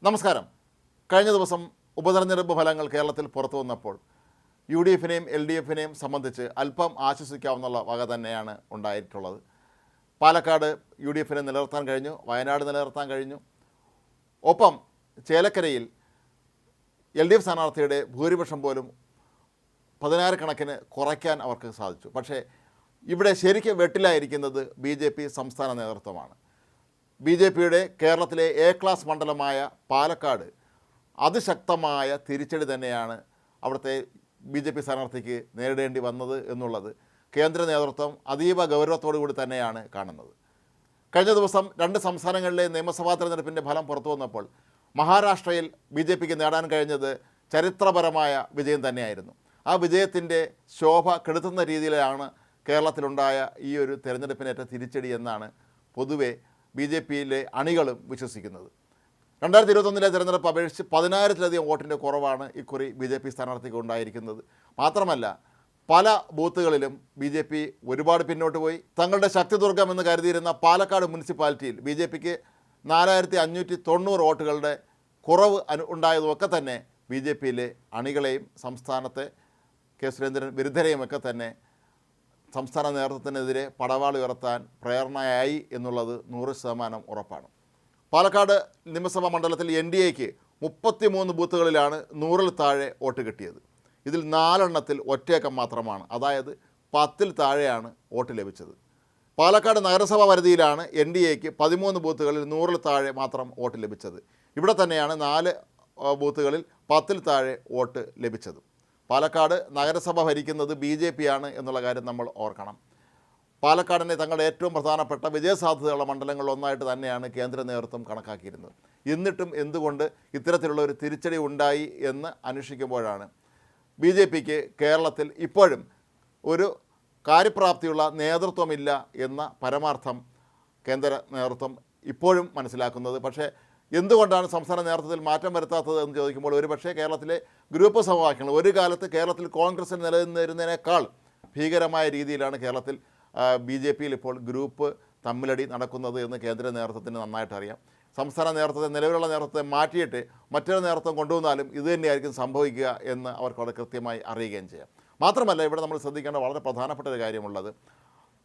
നമസ്കാരം. കഴിഞ്ഞ ദിവസം ഉപതെരഞ്ഞെടുപ്പ് ഫലങ്ങൾ കേരളത്തിൽ പുറത്തു വന്നപ്പോൾ യു ഡി എഫിനെയും എൽ ഡി എഫിനെയും സംബന്ധിച്ച് അല്പം ആശ്വസിക്കാവുന്ന വക തന്നെയാണ് ഉണ്ടായിട്ടുള്ളത്. പാലക്കാട് യു ഡി എഫിനെ നിലനിർത്താൻ കഴിഞ്ഞു, വയനാട് നിലനിർത്താൻ കഴിഞ്ഞു. ഒപ്പം ചേലക്കരയിൽ എൽ ഡി എഫ് സ്ഥാനാർത്ഥിയുടെ ഭൂരിപക്ഷം പോലും 16 കണക്കിന് കുറയ്ക്കാൻ അവർക്ക് സാധിച്ചു. പക്ഷേ ഇവിടെ ശരിക്കും വെട്ടിലായിരിക്കുന്നത് ബി ജെ പി സംസ്ഥാന നേതൃത്വമാണ്. ബി ജെ പിയുടെ കേരളത്തിലെ എ ക്ലാസ് മണ്ഡലമായ പാലക്കാട് അതിശക്തമായ തിരിച്ചടി തന്നെയാണ് അവിടുത്തെ ബി ജെ പി സ്ഥാനാർത്ഥിക്ക് നേരിടേണ്ടി വന്നത് എന്നുള്ളത് കേന്ദ്ര നേതൃത്വം അതീവ ഗൗരവത്തോടു കൂടി തന്നെയാണ് കാണുന്നത്. കഴിഞ്ഞ ദിവസം 2 സംസ്ഥാനങ്ങളിലെ നിയമസഭാ തെരഞ്ഞെടുപ്പിൻ്റെ ഫലം പുറത്തു വന്നപ്പോൾ മഹാരാഷ്ട്രയിൽ ബി ജെ പിക്ക് നേടാൻ കഴിഞ്ഞത് ചരിത്രപരമായ വിജയം തന്നെയായിരുന്നു. ആ വിജയത്തിൻ്റെ ശോഭ കെടുത്തുന്ന രീതിയിലാണ് കേരളത്തിലുണ്ടായ ഈ ഒരു തെരഞ്ഞെടുപ്പിനേറ്റ തിരിച്ചടി എന്നാണ് പൊതുവെ ബി ജെ പിയിലെ അണികളും വിശ്വസിക്കുന്നത്. 2021 തെരഞ്ഞെടുപ്പ് അപേക്ഷിച്ച് 10,000-ലധികം വോട്ടിൻ്റെ കുറവാണ് ഇക്കുറി ബി ജെ പി സ്ഥാനാർത്ഥിക്ക് ഉണ്ടായിരിക്കുന്നത്. മാത്രമല്ല പല ബൂത്തുകളിലും ബി ജെ പി ഒരുപാട് പിന്നോട്ട് പോയി. തങ്ങളുടെ ശക്തിദുർഗം എന്ന് കരുതിയിരുന്ന പാലക്കാട് മുനിസിപ്പാലിറ്റിയിൽ ബി ജെ പിക്ക് 4,590 വോട്ടുകളുടെ കുറവ് ഉണ്ടായതുമൊക്കെ തന്നെ ബി ജെ പിയിലെ അണികളെയും സംസ്ഥാനത്തെ കെ സുരേന്ദ്രൻ വിരുദ്ധരെയുമൊക്കെ തന്നെ സംസ്ഥാന നേതൃത്വത്തിനെതിരെ പടവാൾ ഉയർത്താൻ പ്രേരണയായി എന്നുള്ളത് 100% ഉറപ്പാണ്. പാലക്കാട് നിയമസഭാ മണ്ഡലത്തിൽ എൻ ഡി എക്ക് 33 ബൂത്തുകളിലാണ് 100-ൽ താഴെ വോട്ട് കിട്ടിയത്. ഇതിൽ 4 ഒറ്റയക്കം മാത്രമാണ്, അതായത് 10-ൽ താഴെയാണ് വോട്ട് ലഭിച്ചത്. പാലക്കാട് നഗരസഭാ പരിധിയിലാണ് എൻ ഡി എക്ക് 13 ബൂത്തുകളിൽ 100-ൽ താഴെ മാത്രം വോട്ട് ലഭിച്ചത്. ഇവിടെ തന്നെയാണ് 4 ബൂത്തുകളിൽ 10-ൽ താഴെ വോട്ട് ലഭിച്ചത്. പാലക്കാട് നഗരസഭ ഭരിക്കുന്നത് ബി ജെ പി ആണ് എന്നുള്ള കാര്യം നമ്മൾ ഓർക്കണം. പാലക്കാടിനെ തങ്ങളുടെ ഏറ്റവും പ്രധാനപ്പെട്ട വിജയസാധ്യതയുള്ള മണ്ഡലങ്ങളിലൊന്നായിട്ട് തന്നെയാണ് കേന്ദ്ര നേതൃത്വം കണക്കാക്കിയിരുന്നത്. എന്നിട്ടും എന്തുകൊണ്ട് ഇത്തരത്തിലുള്ള ഒരു തിരിച്ചടി ഉണ്ടായി എന്ന് അന്വേഷിക്കുമ്പോഴാണ് ബി ജെ പിക്ക് കേരളത്തിൽ ഇപ്പോഴും ഒരു കാര്യപ്രാപ്തിയുള്ള നേതൃത്വമില്ല എന്ന പരമാർത്ഥം കേന്ദ്ര നേതൃത്വം ഇപ്പോഴും മനസ്സിലാക്കുന്നത്. പക്ഷേ എന്തുകൊണ്ടാണ് സംസ്ഥാന നേതൃത്വത്തിൽ മാറ്റം വരുത്താത്തത് എന്ന് ചോദിക്കുമ്പോൾ ഒരുപക്ഷേ കേരളത്തിലെ ഗ്രൂപ്പ് സമവാക്യങ്ങൾ ഒരു കാലത്ത് കേരളത്തിൽ കോൺഗ്രസിന് നിലനിന്നിരുന്നതിനേക്കാൾ ഭീകരമായ രീതിയിലാണ് കേരളത്തിൽ ബി ജെ പിയിൽ ഇപ്പോൾ ഗ്രൂപ്പ് തമ്മിലടി നടക്കുന്നത് എന്ന് കേന്ദ്ര നേതൃത്വത്തിന് നന്നായിട്ട് അറിയാം. സംസ്ഥാന നേതൃത്വത്തെ നിലവിലുള്ള നേതൃത്വത്തെ മാറ്റിയിട്ട് മറ്റൊരു നേതൃത്വം കൊണ്ടുവന്നാലും ഇതുതന്നെയായിരിക്കും സംഭവിക്കുക എന്ന് അവർക്ക് വളരെ കൃത്യമായി അറിയുകയും ചെയ്യാം. മാത്രമല്ല ഇവിടെ നമ്മൾ ശ്രദ്ധിക്കേണ്ട വളരെ പ്രധാനപ്പെട്ട ഒരു കാര്യമുള്ളത്,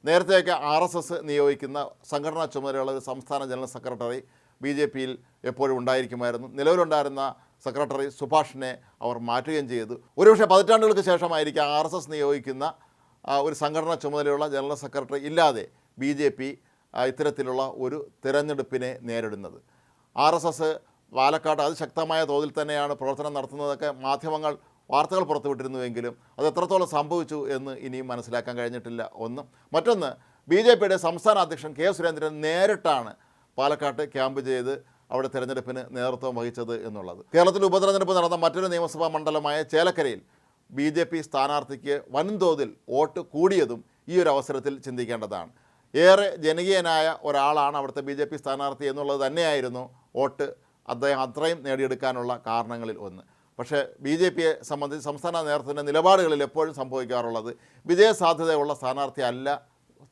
നേരത്തെയൊക്കെ RSS നിയോഗിക്കുന്ന സംഘടനാ ചുമതലയുള്ള ഒരു സംസ്ഥാന ജനറൽ സെക്രട്ടറി ബി ജെ പിയിൽ എപ്പോഴും ഉണ്ടായിരിക്കുമായിരുന്നു. നിലവിലുണ്ടായിരുന്ന സെക്രട്ടറി സുഭാഷിനെ അവർ മാറ്റുകയും ചെയ്തു. ഒരുപക്ഷെ പതിറ്റാണ്ടുകൾക്ക് ശേഷമായിരിക്കും RSS നിയോഗിക്കുന്ന ഒരു സംഘടനാ ചുമതലയുള്ള ജനറൽ സെക്രട്ടറി ഇല്ലാതെ ബി ജെ പി ഇത്തരത്തിലുള്ള ഒരു തിരഞ്ഞെടുപ്പിനെ നേരിടുന്നത്. RSS പാലക്കാട് അതിശക്തമായ തോതിൽ തന്നെയാണ് പ്രവർത്തനം നടത്തുന്നതൊക്കെ മാധ്യമങ്ങൾ വാർത്തകൾ പുറത്തുവിട്ടിരുന്നുവെങ്കിലും അത് എത്രത്തോളം സംഭവിച്ചു എന്ന് ഇനിയും മനസ്സിലാക്കാൻ കഴിഞ്ഞിട്ടില്ല. ഒന്ന്. മറ്റൊന്ന്, ബി ജെ പിയുടെ സംസ്ഥാന അധ്യക്ഷൻ കെ സുരേന്ദ്രൻ നേരിട്ടാണ് പാലക്കാട്ട് ക്യാമ്പ് ചെയ്ത് അവിടെ തെരഞ്ഞെടുപ്പിന് നേതൃത്വം വഹിച്ചത് എന്നുള്ളത്. കേരളത്തിൽ ഉപതെരഞ്ഞെടുപ്പ് നടന്ന മറ്റൊരു നിയമസഭാ മണ്ഡലമായ ചേലക്കരയിൽ ബി ജെ പി സ്ഥാനാർത്ഥിക്ക് വൻതോതിൽ വോട്ട് കൂടിയതും ഈ ഒരു അവസരത്തിൽ ചിന്തിക്കേണ്ടതാണ്. ഏറെ ജനകീയനായ ഒരാളാണ് അവിടുത്തെ ബി ജെ പി സ്ഥാനാർത്ഥി എന്നുള്ളത് തന്നെയായിരുന്നു വോട്ട് അദ്ദേഹം അത്രയും നേടിയെടുക്കാനുള്ള കാരണങ്ങളിൽ ഒന്ന്. പക്ഷേ ബി ജെ പിയെ സംബന്ധിച്ച് സംസ്ഥാന നേതൃത്വത്തിൻ്റെ നിലപാടുകളിൽ എപ്പോഴും സംഭവിക്കാറുള്ളത് വിജയസാധ്യതയുള്ള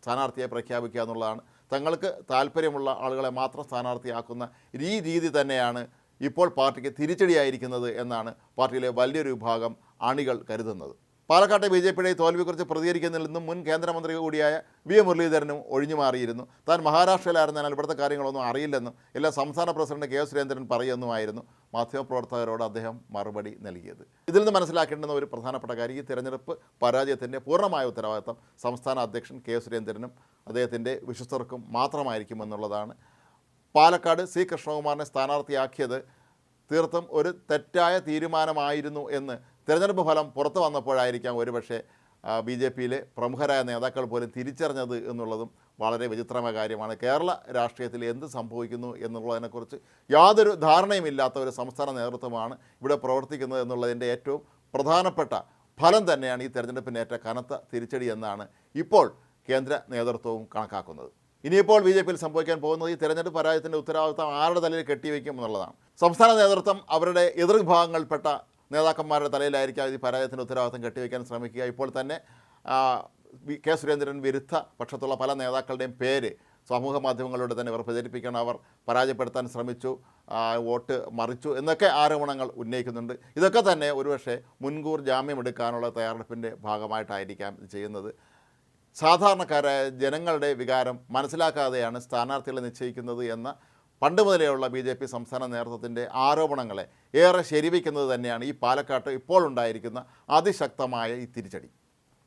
സ്ഥാനാർത്ഥിയെ പ്രഖ്യാപിക്കുക എന്നുള്ളതാണ്. തങ്ങൾക്ക് താല്പര്യമുള്ള ആളുകളെ മാത്രം സ്ഥാനാർത്ഥിയാക്കുന്ന ഈ രീതി തന്നെയാണ് ഇപ്പോൾ പാർട്ടിക്ക് തിരിച്ചടിയായിരിക്കുന്നത് എന്നാണ് പാർട്ടിയിലെ വലിയൊരു വിഭാഗം അണികൾ കരുതുന്നത്. പാലക്കാട്ടെ ബി ജെ പിയുടെ തോൽവിയെക്കുറിച്ച് പ്രതികരിക്കുന്നതിൽ നിന്നും മുൻ കേന്ദ്രമന്ത്രി കൂടിയായ വി മുരളീധരനും ഒഴിഞ്ഞു മാറിയിരുന്നു. താൻ മഹാരാഷ്ട്രയിലായിരുന്നാൽ ഇവിടുത്തെ കാര്യങ്ങളൊന്നും അറിയില്ലെന്നും എല്ലാ സംസ്ഥാന പ്രസിഡന്റ് കെ സുരേന്ദ്രൻ പറയുമെന്നുമായിരുന്നു മാധ്യമപ്രവർത്തകരോട് അദ്ദേഹം മറുപടി നൽകിയത്. ഇതിൽ നിന്ന് മനസ്സിലാക്കേണ്ടുന്ന ഒരു പ്രധാനപ്പെട്ട കാര്യം, ഈ തിരഞ്ഞെടുപ്പ് പരാജയത്തിൻ്റെ പൂർണ്ണമായ ഉത്തരവാദിത്തം സംസ്ഥാന അധ്യക്ഷൻ കെ സുരേന്ദ്രനും അദ്ദേഹത്തിൻ്റെ വിശ്വസ്തർക്കും മാത്രമായിരിക്കുമെന്നുള്ളതാണ്. പാലക്കാട് സി കൃഷ്ണകുമാറിനെ സ്ഥാനാർത്ഥിയാക്കിയത് തീർത്തും ഒരു തെറ്റായ തീരുമാനമായിരുന്നു എന്ന് തിരഞ്ഞെടുപ്പ് ഫലം പുറത്തു വന്നപ്പോഴായിരിക്കാം ഒരുപക്ഷെ ബി ജെ പിയിലെ പ്രമുഖരായ നേതാക്കൾ പോലും തിരിച്ചറിഞ്ഞത് എന്നുള്ളതും വളരെ വിചിത്രമായ കാര്യമാണ്. കേരള രാഷ്ട്രീയത്തിൽ എന്ത് സംഭവിക്കുന്നു എന്നുള്ളതിനെക്കുറിച്ച് യാതൊരു ധാരണയുമില്ലാത്ത ഒരു സംസ്ഥാന നേതൃത്വമാണ് ഇവിടെ പ്രവർത്തിക്കുന്നത് എന്നുള്ളതിൻ്റെ ഏറ്റവും പ്രധാനപ്പെട്ട ഫലം തന്നെയാണ് ഈ തെരഞ്ഞെടുപ്പിനേറ്റ കനത്ത തിരിച്ചടി എന്നാണ് ഇപ്പോൾ കേന്ദ്ര നേതൃത്വവും കണക്കാക്കുന്നത്. ഇനിയിപ്പോൾ ബി ജെ പിയിൽ സംഭവിക്കാൻ പോകുന്നത് ഈ തെരഞ്ഞെടുപ്പ് പരാജയത്തിൻ്റെ ഉത്തരവാദിത്തം ആരുടെ തലയിൽ കെട്ടിവയ്ക്കും എന്നുള്ളതാണ്. സംസ്ഥാന നേതൃത്വം അവരുടെ എതിർവിഭാഗങ്ങളിൽപ്പെട്ട നേതാക്കന്മാരുടെ തലയിലായിരിക്കും ഈ പരാജയത്തിൻ്റെ ഉത്തരവാദിത്തം കെട്ടിവയ്ക്കാൻ ശ്രമിക്കുക. ഇപ്പോൾ തന്നെ കെ സുരേന്ദ്രൻ വിരുദ്ധ പക്ഷത്തുള്ള പല നേതാക്കളുടെയും പേര് സമൂഹ മാധ്യമങ്ങളിലൂടെ തന്നെ ഇവർ പ്രചരിപ്പിക്കണം. അവർ പരാജയപ്പെടുത്താൻ ശ്രമിച്ചു, വോട്ട് മറിച്ചു എന്നൊക്കെ ആരോപണങ്ങൾ ഉന്നയിക്കുന്നുണ്ട്. ഇതൊക്കെ തന്നെ ഒരുപക്ഷെ മുൻകൂർ ജാമ്യമെടുക്കാനുള്ള തയ്യാറെടുപ്പിൻ്റെ ഭാഗമായിട്ടായിരിക്കാം ഇത് ചെയ്യുന്നത്. സാധാരണക്കാരായ ജനങ്ങളുടെ വികാരം മനസ്സിലാക്കാതെയാണ് സ്ഥാനാർത്ഥികളെ നിശ്ചയിക്കുന്നത് എന്ന പണ്ട് മുതലെയുള്ള BJP സംസ്ഥാന നേതൃത്വത്തിൻ്റെ ആരോപണങ്ങളെ ഏറെ ശരിവയ്ക്കുന്നത് തന്നെയാണ് ഈ പാലക്കാട്ട് ഇപ്പോൾ ഉണ്ടായിരിക്കുന്ന അതിശക്തമായ ഈ തിരിച്ചടി.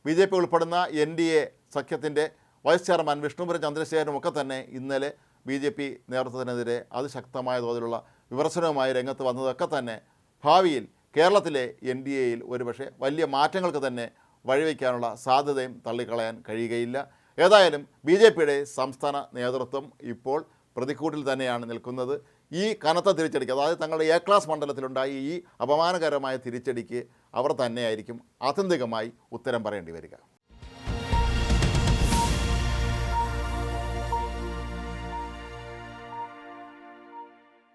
BJP ഉൾപ്പെടുന്ന NDA സഖ്യത്തിൻ്റെ വൈസ് ചെയർമാൻ വിഷ്ണുപുരം ചന്ദ്രശേഖരനും ഒക്കെ തന്നെ ഇന്നലെ BJP നേതൃത്വത്തിനെതിരെ അതിശക്തമായ തോതിലുള്ള വിമർശനവുമായി രംഗത്ത് വന്നതൊക്കെ തന്നെ ഭാവിയിൽ കേരളത്തിലെ NDAയിൽ ഒരുപക്ഷെ വലിയ മാറ്റങ്ങൾക്ക് തന്നെ വഴിവെക്കാനുള്ള സാധ്യതയും തള്ളിക്കളയാൻ കഴിയുകയില്ല. ഏതായാലും BJPയുടെ സംസ്ഥാന നേതൃത്വം ഇപ്പോൾ പ്രതിക്കൂട്ടിൽ തന്നെയാണ് നിൽക്കുന്നത്. ഈ കനത്ത തിരിച്ചടിക്ക്, അതായത് തങ്ങളുടെ A ക്ലാസ് മണ്ഡലത്തിലുണ്ടായി ഈ അപമാനകരമായ തിരിച്ചടിക്ക് അവർ തന്നെയായിരിക്കും ആത്യന്തികമായി ഉത്തരം പറയേണ്ടി വരിക.